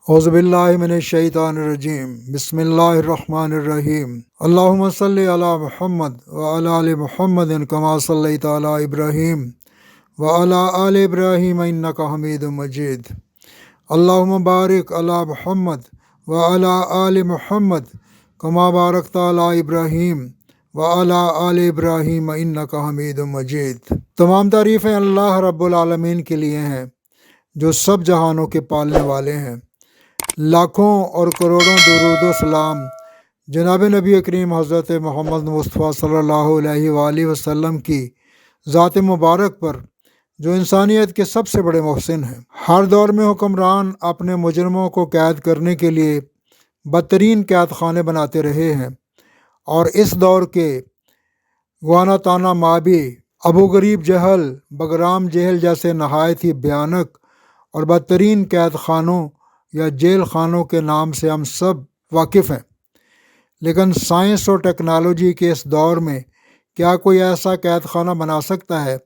اعوذ باللہ من الشیطان الرجیم بسم اللہ الرحمن الرحیم اللہم صلی علی محمد وعلی آل محمد کما صلیت علی ابراہیم وعلی آل ابراہیم انک حمید مجید اللہم بارک علی محمد وعلی آل محمد کما بارکت علی ابراہیم وعلی آل ابراہیم انک حمید مجید۔ تمام تعریفیں اللہ رب العالمین کے لیے ہیں جو سب جہانوں کے پالنے والے ہیں۔ لاکھوں اور کروڑوں درود و سلام جناب نبی کریم حضرت محمد مصطفیٰ صلی اللہ علیہ وآلہ وسلم کی ذات مبارک پر جو انسانیت کے سب سے بڑے محسن ہیں۔ ہر دور میں حکمران اپنے مجرموں کو قید کرنے کے لیے بدترین قید خانے بناتے رہے ہیں، اور اس دور کے گوانتانا مابی، ابو غریب جہل، بگرام جیل جیسے نہایت ہی بھیانک اور بدترین قید خانوں یا جیل خانوں کے نام سے ہم سب واقف ہیں۔ لیکن سائنس اور ٹیکنالوجی کے اس دور میں کیا کوئی ایسا قید خانہ بنا سکتا ہے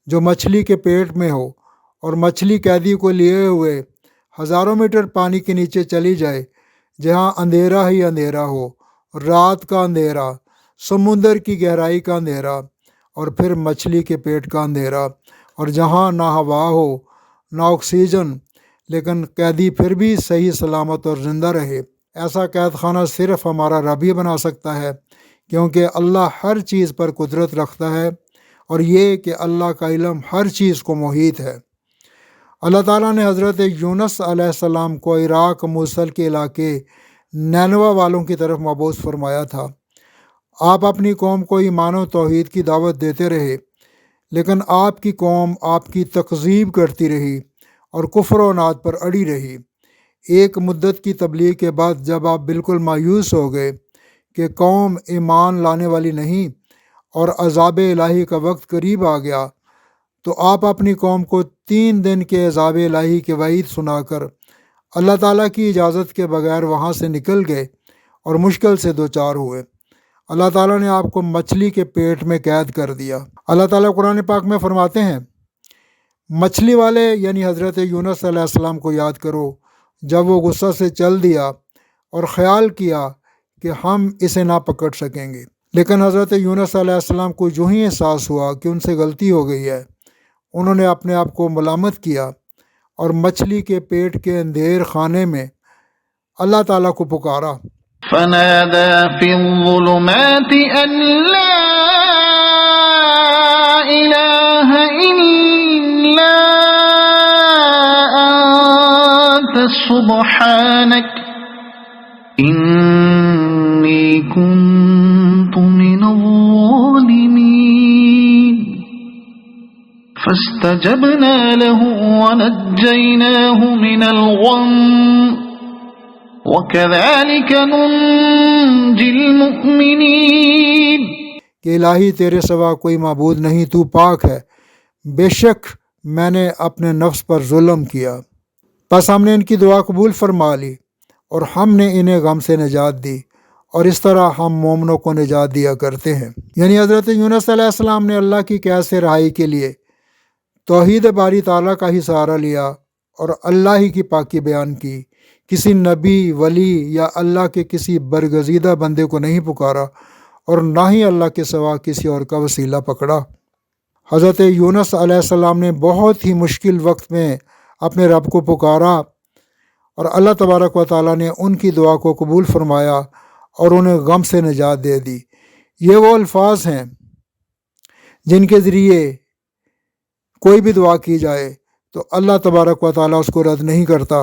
جو مچھلی کے پیٹ میں ہو اور مچھلی قیدی کو لیے ہوئے ہزاروں میٹر پانی کے نیچے چلی جائے، جہاں اندھیرا ہی اندھیرا ہو، رات کا اندھیرا، سمندر کی گہرائی کا اندھیرا، اور پھر مچھلی کے پیٹ کا اندھیرا، اور جہاں نہ ہوا ہو نہ آکسیجن، لیکن قیدی پھر بھی صحیح سلامت اور زندہ رہے؟ ایسا قید خانہ صرف ہمارا رب ہی بنا سکتا ہے، کیونکہ اللہ ہر چیز پر قدرت رکھتا ہے، اور یہ کہ اللہ کا علم ہر چیز کو محیط ہے۔ اللہ تعالیٰ نے حضرت یونس علیہ السلام کو عراق موصل کے علاقے نینوا والوں کی طرف مبعوث فرمایا تھا۔ آپ اپنی قوم کو ایمان و توحید کی دعوت دیتے رہے، لیکن آپ کی قوم آپ کی تکذیب کرتی رہی اور کفر و عناد پر اڑی رہی۔ ایک مدت کی تبلیغ کے بعد جب آپ بالکل مایوس ہو گئے کہ قوم ایمان لانے والی نہیں اور عذاب الہی کا وقت قریب آ گیا، تو آپ اپنی قوم کو 3 دن کے عذاب الہی کے وعید سنا کر اللہ تعالیٰ کی اجازت کے بغیر وہاں سے نکل گئے اور مشکل سے دوچار ہوئے۔ اللہ تعالیٰ نے آپ کو مچھلی کے پیٹ میں قید کر دیا۔ اللہ تعالیٰ قرآن پاک میں فرماتے ہیں، مچھلی والے یعنی حضرت یونس علیہ السلام کو یاد کرو جب وہ غصہ سے چل دیا اور خیال کیا کہ ہم اسے نہ پکڑ سکیں گے، لیکن حضرت یونس علیہ السلام کو جو ہی احساس ہوا کہ ان سے غلطی ہو گئی ہے، انہوں نے اپنے آپ کو ملامت کیا اور مچھلی کے پیٹ کے اندھیر خانے میں اللہ تعالیٰ کو پکارا۔ فنادى في الظلمات أن لا إله إلا أنت سبحانك إني كنت من الظالمين فاستجبنا له ونجيناه من الغم وَكَذَلِكَ نُنْجِي الْمُؤْمِنِينَ۔ کہ الہی تیرے سوا کوئی معبود نہیں، تو پاک ہے، بے شک میں نے اپنے نفس پر ظلم کیا۔ پس ہم نے ان کی دعا قبول فرما لی اور ہم نے انہیں غم سے نجات دی، اور اس طرح ہم مومنوں کو نجات دیا کرتے ہیں۔ یعنی حضرت یونس علیہ السلام نے اللہ کی قید سے رہائی کے لیے توحید باری تعالیٰ کا ہی سہارا لیا اور اللہ ہی کی پاکی بیان کی، کسی نبی، ولی یا اللہ کے کسی برگزیدہ بندے کو نہیں پکارا، اور نہ ہی اللہ کے سوا کسی اور کا وسیلہ پکڑا۔ حضرت یونس علیہ السلام نے بہت ہی مشکل وقت میں اپنے رب کو پکارا، اور اللہ تبارک و تعالیٰ نے ان کی دعا کو قبول فرمایا اور انہیں غم سے نجات دے دی۔ یہ وہ الفاظ ہیں جن کے ذریعے کوئی بھی دعا کی جائے تو اللہ تبارک و تعالیٰ اس کو رد نہیں کرتا،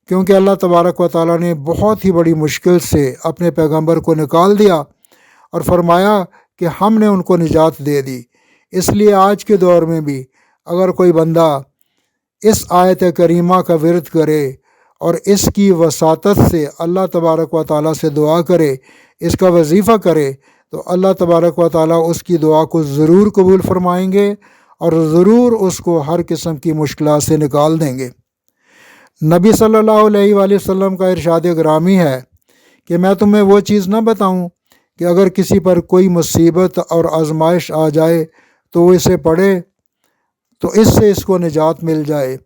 کیونکہ اللہ تبارک و تعالیٰ نے بہت ہی بڑی مشکل سے اپنے پیغمبر کو نکال دیا اور فرمایا کہ ہم نے ان کو نجات دے دی۔ اس لیے آج کے دور میں بھی اگر کوئی بندہ اس آیت کریمہ کا ورد کرے اور اس کی وساطت سے اللہ تبارک و تعالیٰ سے دعا کرے، اس کا وظیفہ کرے، تو اللہ تبارک و تعالیٰ اس کی دعا کو ضرور قبول فرمائیں گے اور ضرور اس کو ہر قسم کی مشکلات سے نکال دیں گے۔ نبی صلی اللہ علیہ وآلہ وسلم کا ارشاد گرامی ہے کہ میں تمہیں وہ چیز نہ بتاؤں کہ اگر کسی پر کوئی مصیبت اور آزمائش آ جائے تو وہ اسے پڑھے تو اس سے اس کو نجات مل جائے۔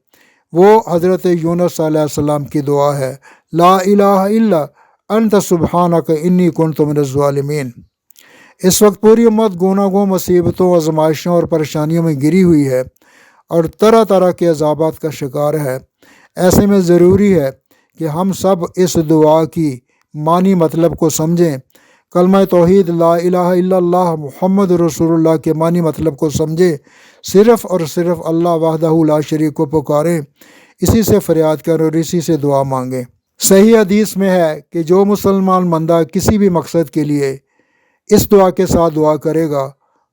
وہ حضرت یونس علیہ السلام کی دعا ہے، لا الہ الا انت سبحانک انی کنت من الظالمین۔ اس وقت پوری امت گوناہ گوں مصیبتوں، آزمائشوں اور پریشانیوں میں گری ہوئی ہے اور طرح طرح کے عذابات کا شکار ہے۔ ایسے میں ضروری ہے کہ ہم سب اس دعا کی معنی مطلب کو سمجھیں، کلمہ توحید لا الہ الا اللہ محمد رسول اللہ کے معنی مطلب کو سمجھیں، صرف اور صرف اللہ وحدہ لا شریک کو پکاریں، اسی سے فریاد کریں اور اسی سے دعا مانگیں۔ صحیح حدیث میں ہے کہ جو مسلمان بندہ کسی بھی مقصد کے لیے اس دعا کے ساتھ دعا کرے گا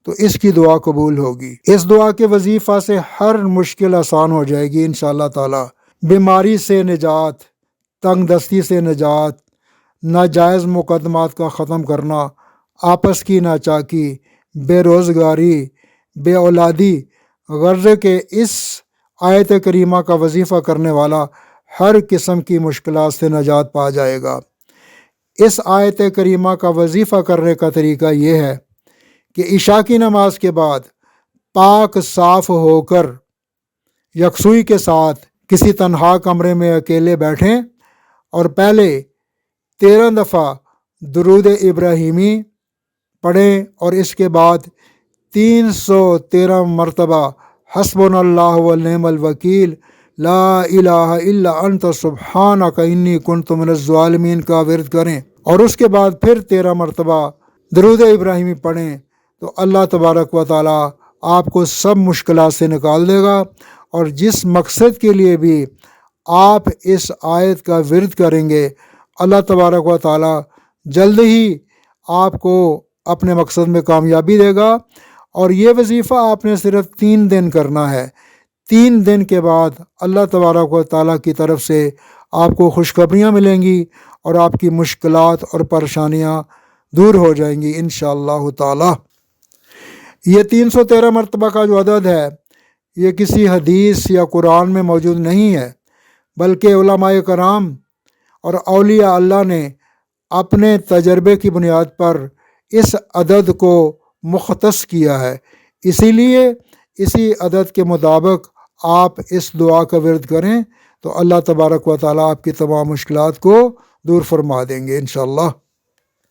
تو اس کی دعا قبول ہوگی۔ اس دعا کے وظیفہ سے ہر مشکل آسان ہو جائے گی انشاءاللہ تعالی۔ بیماری سے نجات، تنگ دستی سے نجات، ناجائز مقدمات کا ختم کرنا، آپس کی ناچاکی، بے روزگاری، بے اولادی، غرض کہ اس آیت کریمہ کا وظیفہ کرنے والا ہر قسم کی مشکلات سے نجات پا جائے گا۔ اس آیت کریمہ کا وظیفہ کرنے کا طریقہ یہ ہے کہ عشاء کی نماز کے بعد پاک صاف ہو کر یکسوئی کے ساتھ کسی تنہا کمرے میں اکیلے بیٹھیں اور پہلے 13 دفعہ درود ابراہیمی پڑھیں اور اس کے بعد 313 مرتبہ حسبنا اللہ ونعم الوکیل لا الہ الا انت سبحانک انی کنت من الظالمین کا ورد کریں، اور اس کے بعد پھر 13 مرتبہ درود ابراہیمی پڑھیں تو اللہ تبارک و تعالی آپ کو سب مشکلات سے نکال دے گا، اور جس مقصد کے لیے بھی آپ اس آیت کا ورد کریں گے اللہ تبارک و تعالی جلد ہی آپ کو اپنے مقصد میں کامیابی دے گا۔ اور یہ وظیفہ آپ نے صرف 3 دن کرنا ہے۔ 3 دن کے بعد اللہ تبارک و تعالیٰ کی طرف سے آپ کو خوشخبریاں ملیں گی اور آپ کی مشکلات اور پریشانیاں دور ہو جائیں گی انشاءاللہ تعالی۔ یہ 313 مرتبہ کا جو عدد ہے یہ کسی حدیث یا قرآن میں موجود نہیں ہے، بلکہ علماء کرام اور اولیاء اللہ نے اپنے تجربے کی بنیاد پر اس عدد کو مختص کیا ہے، اسی لیے اسی عدد کے مطابق آپ اس دعا کا ورد کریں تو اللہ تبارک و تعالیٰ آپ کی تمام مشکلات کو دور فرما دیں گے انشاءاللہ۔